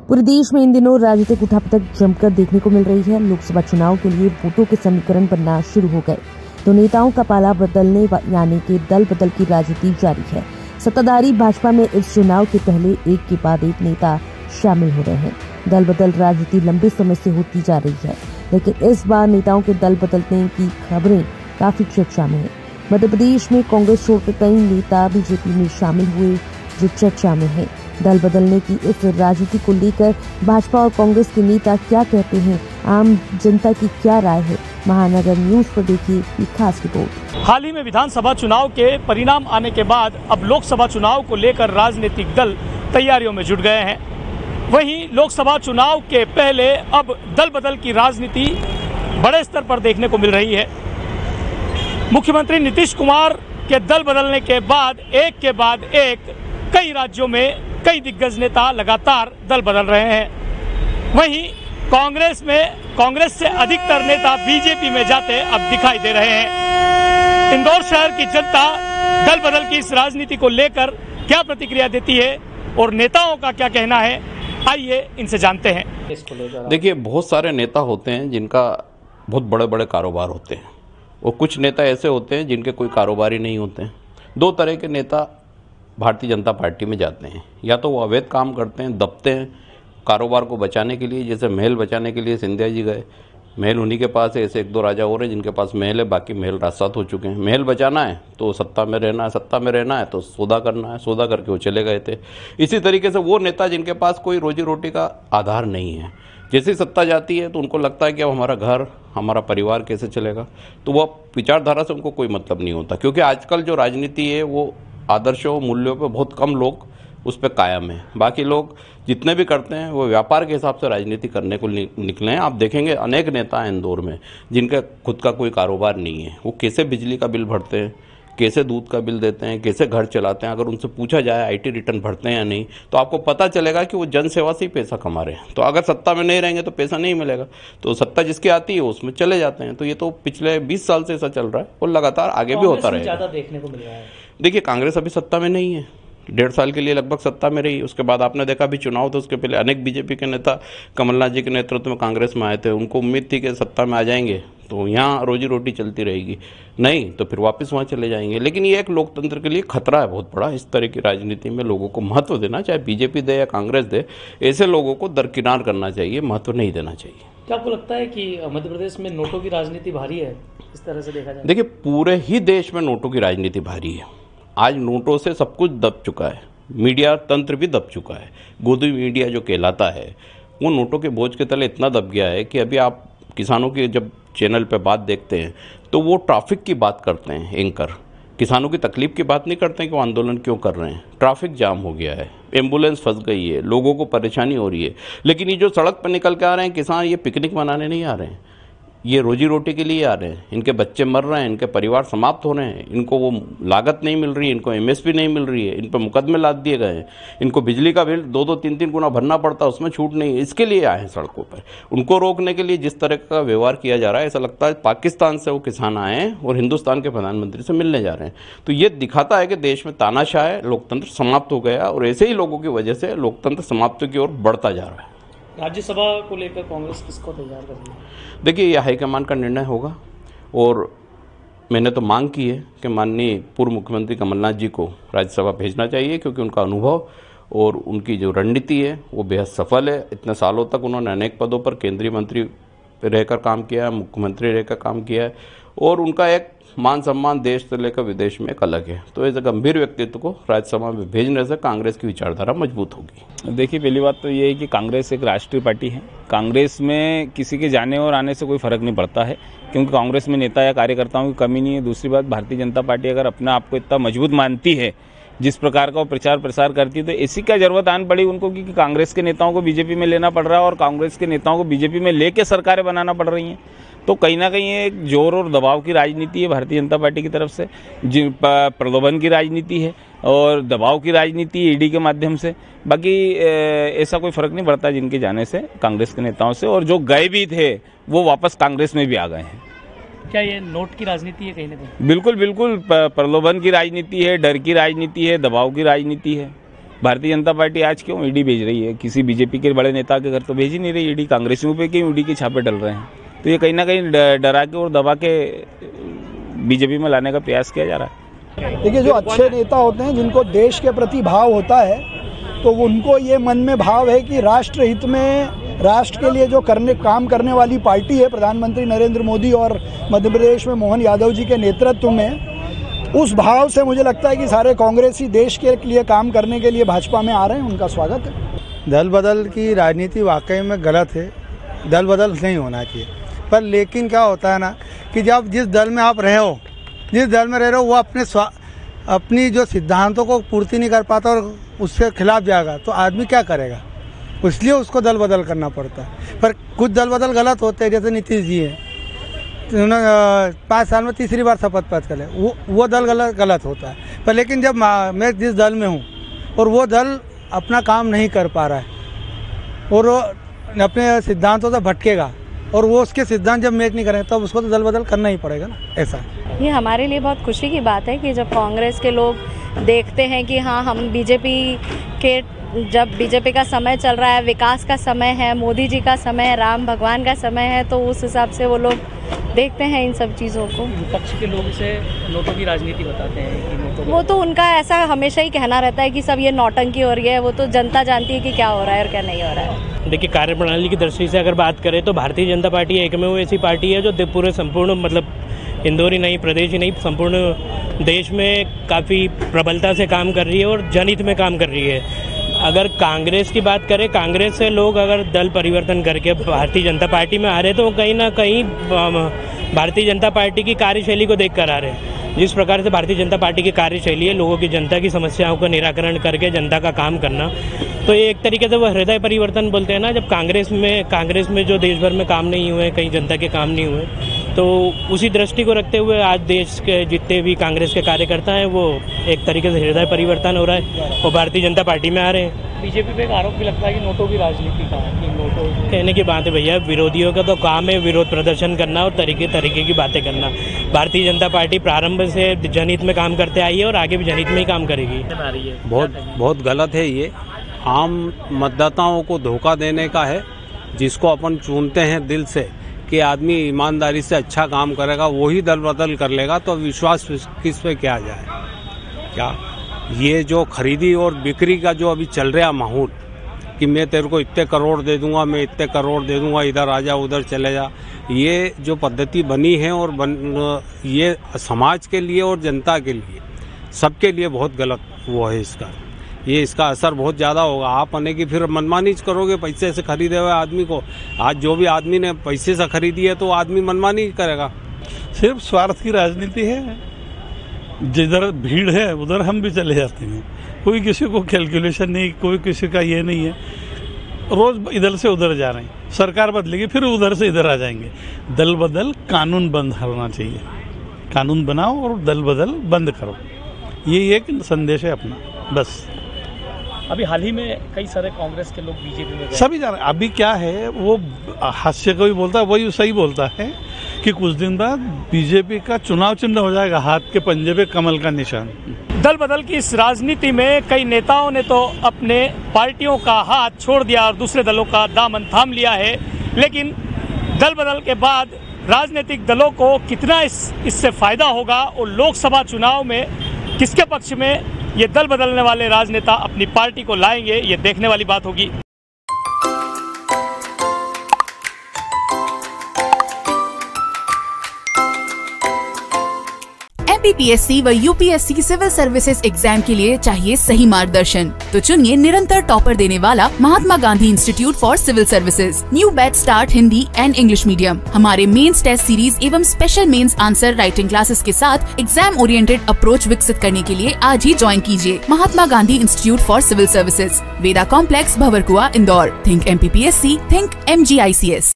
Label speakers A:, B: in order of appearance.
A: पूरे देश में इन दिनों राजनीतिक उठापटक जमकर देखने को मिल रही है। लोकसभा चुनाव के लिए वोटों के समीकरण बनना शुरू हो गए तो नेताओं का पाला बदलने यानी कि दल बदल की राजनीति जारी है। सत्ताधारी भाजपा में इस चुनाव के पहले एक के बाद एक नेता शामिल हो रहे हैं। दल बदल राजनीति लंबे समय से होती जा रही है, लेकिन इस बार नेताओं के दल बदलने की खबरें काफी चर्चा में है। मध्य प्रदेश में कांग्रेस छोड़कर कई नेता बीजेपी में शामिल हुए जो चर्चा में है। दल बदलने की इस राजनीति को लेकर भाजपा और कांग्रेस के नेता क्या कहते हैं, आम जनता की क्या राय है, महानगर न्यूज पर देखिए ये खास रिपोर्ट।
B: हाल ही में विधानसभा चुनाव के परिणाम आने के बाद अब लोकसभा चुनाव को लेकर राजनीतिक दल तैयारियों में जुट गए हैं। वहीं लोकसभा चुनाव के पहले अब दल बदल की राजनीति बड़े स्तर पर देखने को मिल रही है। मुख्यमंत्री नीतीश कुमार के दल बदलने के बाद एक कई राज्यों में कई दिग्गज नेता लगातार दल बदल रहे हैं। वहीं कांग्रेस से अधिकतर नेता बीजेपी में जाते अब दिखाई दे रहे हैं। इंदौर शहर की जनता दल बदल की इस राजनीति को लेकर क्या प्रतिक्रिया देती है और नेताओं का क्या कहना है, आइए इनसे जानते हैं।
C: देखिए, बहुत सारे नेता होते हैं जिनका बहुत बड़े बड़े कारोबार होते हैं और कुछ नेता ऐसे होते हैं जिनके कोई कारोबार ही नहीं होते हैं। दो तरह के नेता भारतीय जनता पार्टी में जाते हैं, या तो वो अवैध काम करते हैं, दबते हैं कारोबार को बचाने के लिए। जैसे महल बचाने के लिए सिंधिया जी गए, महल उन्हीं के पास है। ऐसे एक दो राजा और हैं जिनके पास महल है, बाकी महल राजसात हो चुके हैं। महल बचाना है तो सत्ता में रहना है तो सौदा करना है, सौदा करके वो चले गए थे। इसी तरीके से वो नेता जिनके पास कोई रोजी रोटी का आधार नहीं है, जैसी सत्ता जाती है तो उनको लगता है कि अब हमारा घर, हमारा परिवार कैसे चलेगा, तो वह विचारधारा से उनको कोई मतलब नहीं होता। क्योंकि आजकल जो राजनीति है वो आदर्शों मूल्यों पे बहुत कम लोग उस पर कायम है। बाकी लोग जितने भी करते हैं वो व्यापार के हिसाब से राजनीति करने को निकले हैं। आप देखेंगे अनेक नेता हैं इंदौर में जिनका खुद का कोई कारोबार नहीं है। वो कैसे बिजली का बिल भरते हैं, कैसे दूध का बिल देते हैं, कैसे घर चलाते हैं। अगर उनसे पूछा जाए आईटी रिटर्न भरते हैं या नहीं, तो आपको पता चलेगा कि वो जनसेवा से ही पैसा कमा रहे हैं। तो अगर सत्ता में नहीं रहेंगे तो पैसा नहीं मिलेगा, तो सत्ता जिसकी आती है उसमें चले जाते हैं। तो ये तो पिछले 20 साल से ऐसा चल रहा है और लगातार आगे भी होता रहेगा।
B: ज़्यादा देखने को मिल रहा है।
C: देखिए, कांग्रेस अभी सत्ता में नहीं है, 1.5 साल के लिए लगभग सत्ता में रही। उसके बाद आपने देखा भी चुनाव, तो उसके पहले अनेक बीजेपी के नेता कमलनाथ जी के नेतृत्व में कांग्रेस में आए थे। उनको उम्मीद थी कि सत्ता में आ जाएंगे तो यहाँ रोजी रोटी चलती रहेगी, नहीं तो फिर वापस वहाँ चले जाएंगे। लेकिन ये एक लोकतंत्र के लिए खतरा है बहुत बड़ा। इस तरह की राजनीति में लोगों को महत्व देना, चाहे बीजेपी दे या कांग्रेस दे, ऐसे लोगों को दरकिनार करना चाहिए, महत्व नहीं देना चाहिए।
B: क्या आपको लगता है कि मध्य प्रदेश में नोटों की राजनीति भारी है, इस तरह से देखा जाए?
C: देखिए, पूरे ही देश में नोटों की राजनीति भारी है। आज नोटों से सब कुछ दब चुका है, मीडिया तंत्र भी दब चुका है। गोदी मीडिया जो कहलाता है वो नोटों के बोझ के तले इतना दब गया है कि अभी आप किसानों की जब चैनल पे बात देखते हैं तो वो ट्रैफिक की बात करते हैं एंकर, किसानों की तकलीफ की बात नहीं करते हैं कि वो आंदोलन क्यों कर रहे हैं। ट्रैफिक जाम हो गया है, एम्बुलेंस फंस गई है, लोगों को परेशानी हो रही है। लेकिन ये जो सड़क पर निकल के आ रहे हैं किसान, ये पिकनिक मनाने नहीं आ रहे हैं, ये रोजी रोटी के लिए आ रहे हैं। इनके बच्चे मर रहे हैं, इनके परिवार समाप्त हो रहे हैं, इनको वो लागत नहीं मिल रही है, इनको एमएसपी नहीं मिल रही है, इन पर मुकदमे लाद दिए गए हैं, इनको बिजली का बिल 2-2, 3-3 गुना भरना पड़ता है, उसमें छूट नहीं है। इसके लिए आए हैं सड़कों पर। उनको रोकने के लिए जिस तरह का व्यवहार किया जा रहा है, ऐसा लगता है पाकिस्तान से वो किसान आए हैं और हिंदुस्तान के प्रधानमंत्री से मिलने जा रहे हैं। तो ये दिखाता है कि देश में तानाशाह है, लोकतंत्र समाप्त हो गया और ऐसे ही लोगों की वजह से लोकतंत्र समाप्ति की ओर बढ़ता जा रहा है।
B: राज्यसभा को लेकर कांग्रेस किसको तैयार कर रही है?
C: देखिए, यह हाईकमान का निर्णय होगा और मैंने तो मांग की है कि माननीय पूर्व मुख्यमंत्री कमलनाथ जी को राज्यसभा भेजना चाहिए, क्योंकि उनका अनुभव और उनकी जो रणनीति है वो बेहद सफल है। इतने सालों तक उन्होंने अनेक पदों पर केंद्रीय मंत्री रहकर काम किया है, मुख्यमंत्री रहकर काम किया है और उनका एक मान सम्मान देश से लेकर विदेश में एक अलग है। तो ऐसे गंभीर व्यक्तित्व को राज्यसभा में भेजने से कांग्रेस की विचारधारा मजबूत होगी।
D: देखिए, पहली बात तो ये है कि कांग्रेस एक राष्ट्रीय पार्टी है। कांग्रेस में किसी के जाने और आने से कोई फर्क नहीं पड़ता है, क्योंकि कांग्रेस में नेता या कार्यकर्ताओं की कमी नहीं है। दूसरी बात, भारतीय जनता पार्टी अगर अपने आप को इतना मजबूत मानती है, जिस प्रकार का वो प्रचार प्रसार करती है, तो इसी का जरूरत आन पड़ी उनको कि कांग्रेस के नेताओं को बीजेपी में लेना पड़ रहा है और कांग्रेस के नेताओं को बीजेपी में लेके सरकारें बनाना पड़ रही हैं। तो कहीं ना कहीं एक जोर और दबाव की राजनीति है भारतीय जनता पार्टी की तरफ से, जिन प्रलोभन की राजनीति है और दबाव की राजनीति ईडी के माध्यम से। बाकी ऐसा कोई फर्क नहीं पड़ता जिनके जाने से कांग्रेस के नेताओं से, और जो गए भी थे वो वापस कांग्रेस में भी आ गए हैं।
B: क्या ये नोट की राजनीति है कहीं ना कहीं?
D: बिल्कुल बिल्कुल, प्रलोभन की राजनीति है, डर की राजनीति है, दबाव की राजनीति है। भारतीय जनता पार्टी आज क्यों ईडी भेज रही है? किसी बीजेपी के बड़े नेता के घर तो भेज ही नहीं रही ईडी। कांग्रेसियों पे क्यों ईडी के छापे डल रहे हैं? तो ये कहीं ना कहीं डरा के और दबा के बीजेपी में लाने का प्रयास किया जा रहा है।
E: देखिए, जो अच्छे नेता होते हैं, जिनको देश के प्रति भाव होता है, तो उनको ये मन में भाव है कि राष्ट्र हित में, राष्ट्र के लिए जो काम करने वाली पार्टी है प्रधानमंत्री नरेंद्र मोदी और मध्य प्रदेश में मोहन यादव जी के नेतृत्व में, उस भाव से मुझे लगता है कि सारे कांग्रेसी देश के लिए काम करने के लिए भाजपा में आ रहे हैं। उनका स्वागत है।
F: दल बदल की राजनीति वाकई में गलत है, दल बदल नहीं होना चाहिए। पर लेकिन क्या होता है ना कि जब जिस दल में आप रहे हो, जिस दल में रह रहे हो, वो अपनी जो सिद्धांतों को पूर्ति नहीं कर पाता और उसके खिलाफ जाएगा तो आदमी क्या करेगा? इसलिए उसको दल बदल करना पड़ता है। पर कुछ दल बदल गलत होते हैं, जैसे नीतीश जी हैं, उन्होंने 5 साल में तीसरी बार शपथ पत्र ले, वो दल गलत होता है। पर लेकिन जब मैं जिस दल में हूँ और वो दल अपना काम नहीं कर पा रहा है और अपने सिद्धांतों से भटकेगा और वो उसके सिद्धांत जब मैच नहीं करें तब उसको तो दल बदल करना ही पड़ेगा ना। ऐसा
G: ये हमारे लिए बहुत खुशी की बात है कि जब कांग्रेस के लोग देखते हैं कि हाँ, हम जब बीजेपी का समय चल रहा है, विकास का समय है, मोदी जी का समय है, राम भगवान का समय है, तो उस हिसाब से वो लोग देखते हैं इन सब चीज़ों को।
B: विपक्ष के लोग इसे नोटों की राजनीति बताते हैं कि नोटों,
G: वो तो उनका ऐसा हमेशा ही कहना रहता है कि सब ये नौटंकी हो रही है। वो तो जनता जानती है कि क्या हो रहा है और क्या नहीं हो रहा है।
H: देखिए, कार्यप्रणाली की दृष्टि से अगर बात करें तो भारतीय जनता पार्टी एकमेव ऐसी पार्टी है जो पूरे संपूर्ण, मतलब इंदौर ही नहीं, प्रदेश ही नहीं, संपूर्ण देश में काफ़ी प्रबलता से काम कर रही है और जनहित में काम कर रही है। अगर कांग्रेस की बात करें, कांग्रेस से लोग अगर दल परिवर्तन करके भारतीय जनता पार्टी में आ रहे तो कहीं ना कहीं भारतीय जनता पार्टी की कार्यशैली को देख कर आ रहे हैं। जिस प्रकार से भारतीय जनता पार्टी की कार्यशैली है, लोगों की, जनता की समस्याओं का निराकरण करके जनता का काम करना, तो ये एक तरीके से वो हृदय परिवर्तन बोलते हैं ना। जब कांग्रेस में जो देश भर में काम नहीं हुए, कहीं जनता के काम नहीं हुए, तो उसी दृष्टि को रखते हुए आज देश के जितने भी कांग्रेस के कार्यकर्ता हैं वो एक तरीके से हृदय परिवर्तन हो रहा है और भारतीय जनता पार्टी में आ रहे हैं।
B: बीजेपी पे एक आरोप भी लगता है कि नोटों की राजनीति का है, कि नोटों
H: कहने की बात है भैया, विरोधियों का तो काम है विरोध प्रदर्शन करना और तरीके की बातें करना। भारतीय जनता पार्टी प्रारंभ से जनहित में काम करते आई है और आगे भी जनहित में ही काम करेगी।
I: बहुत गलत है ये। आम मतदाताओं को धोखा देने का है। जिसको अपन चुनते हैं दिल से कि आदमी ईमानदारी से अच्छा काम करेगा, वही दल बदल कर लेगा, तो विश्वास किस पे किया जाए? क्या ये जो खरीदी और बिक्री का जो अभी चल रहा माहौल कि मैं तेरे को इतने करोड़ दे दूंगा, मैं इतने करोड़ दे दूंगा, इधर आ जा उधर चले जा, ये जो पद्धति बनी है और ये समाज के लिए और जनता के लिए, सबके लिए बहुत गलत वो है इसका असर बहुत ज़्यादा होगा। आप आने की फिर मनमानी करोगे पैसे से खरीदे हुए आदमी को। आज जो भी आदमी ने पैसे से खरीदी है तो आदमी मनमानी करेगा।
J: सिर्फ स्वार्थ की राजनीति है। जिधर भीड़ है उधर हम भी चले जाते हैं। कोई किसी को कैलकुलेशन नहीं, कोई किसी का ये नहीं है। रोज इधर से उधर जा रहे हैं, सरकार बदलेगी फिर उधर से इधर आ जाएंगे। दल बदल कानून बंद होना चाहिए। कानून बनाओ और दल बदल बंद करो, ये एक संदेश है अपना, बस।
B: अभी हाल ही में कई सारे कांग्रेस के लोग बीजेपी में गए,
J: सभी जान रहे। अभी क्या है, वो हास्य कोई बोलता है वही सही बोलता है कि कुछ दिन बाद बीजेपी का चुनाव चिन्ह हो जाएगा हाथ के पंजे पे कमल का निशान।
B: दल बदल की इस राजनीति में कई नेताओं ने तो अपने पार्टियों का हाथ छोड़ दिया और दूसरे दलों का दामन थाम लिया है, लेकिन दल बदल के बाद राजनीतिक दलों को कितना इससे फायदा होगा और लोकसभा चुनाव में किसके पक्ष में ये दल बदलने वाले राजनेता अपनी पार्टी को लाएंगे, ये देखने वाली बात होगी।
K: MPPSC व UPSC सिविल सर्विसेज एग्जाम के लिए चाहिए सही मार्गदर्शन, तो चुनिए निरंतर टॉपर देने वाला Mahatma Gandhi Institute for Civil Services. New batch start Hindi and English medium. हमारे मेंस टेस्ट सीरीज एवं special mains answer writing classes के साथ एग्जाम ओरिएंटेड अप्रोच विकसित करने के लिए आज ही ज्वाइन कीजिए Mahatma Gandhi Institute for Civil Services, Veda Complex, Bhanwarkuan, Indore. Think MPPSC, think MGICS।